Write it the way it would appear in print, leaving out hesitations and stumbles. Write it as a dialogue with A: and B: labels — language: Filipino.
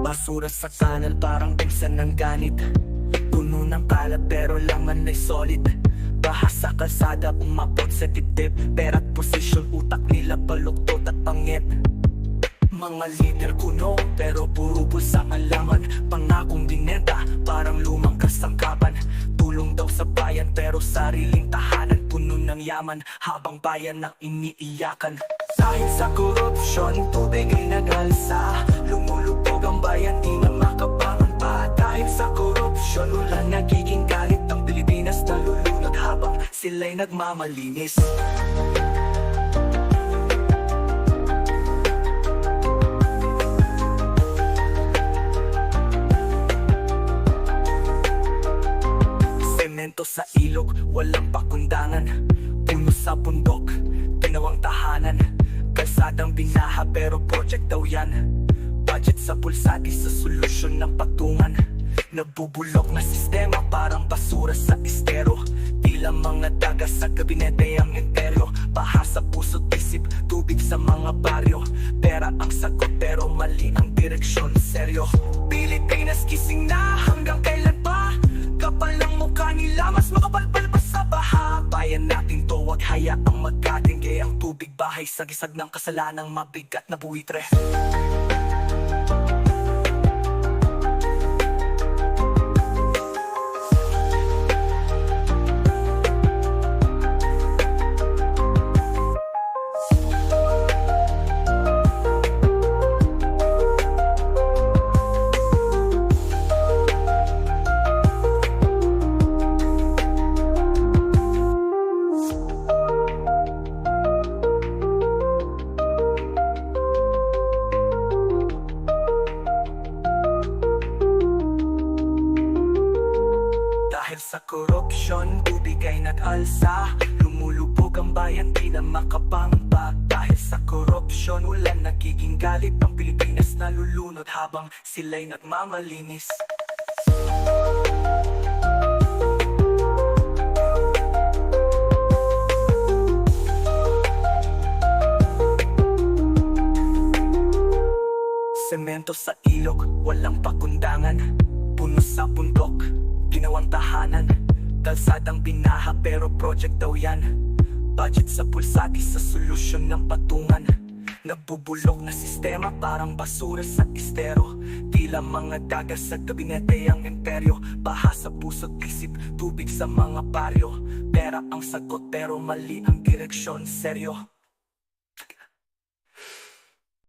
A: Basura sa kanal parang pinsan ng ganit. Puno ng kalat pero laman ay solid. Baha sa kalsada umabot sa dibdib. Pera't posisyon utak nila baluktot at pangit. Mga lider kuno pero puro bulsa ang laman. Pangakong binenta parang lumang kasangkapan. Tulong daw sa bayan pero sariling tahanan. Puno ng yaman habang bayan ang iniiyakan. Dahil sa korupsyon, tubig ay nag-alsa. Lumulubog ang bayan, di na makabangon pa. Dahil sa korupsyon, wala nagiging galit ang Pilipinas. Nalulunod habang sila'y nagmamalinis. Semento sa ilog, walang pakundangan. Puno sa bundok, pinawang tahanan. Kalsadang binaha pero project daw yan. Budget sa pulsati sa solusyon ng patungan. Nabubulok na sistema parang basura sa estero. Tila mga daga sa gabinete ang imperyo. Baha sa puso't isip, tubig sa mga baryo. Pera ang sagot pero mali ang direksyon. Seryo, Pilipinas gising na hanggang kailan pa? Kapal ng mukha nila, mas makapalpal pa sa baha. Bayan natin to, wag hayaang magkatingge. Ang tubig bahay sa gisag ng kasalanang mabigat na buwitre. Dahil sa korupsyon, tubig ay nag-alsa. Lumulubog ang bayan, di na makapangpa. Dahil sa korupsyon, wala nagiging galit ang Pilipinas. Nalulunod habang sila'y nagmamalinis. Semento sa ilog, walang pakundangan. Puno sa bundok, ginawang tahanan. Kalsadang binaha pero project daw yan. Budget sa pulsati sa solusyon ng patungan. Nabubulok na sistema parang basura sa estero. Tila mga daga sa gabinete ang imperyo. Baha sa puso't isip, tubig sa mga baryo. Pera ang sagot pero mali ang direksyon. Seryo,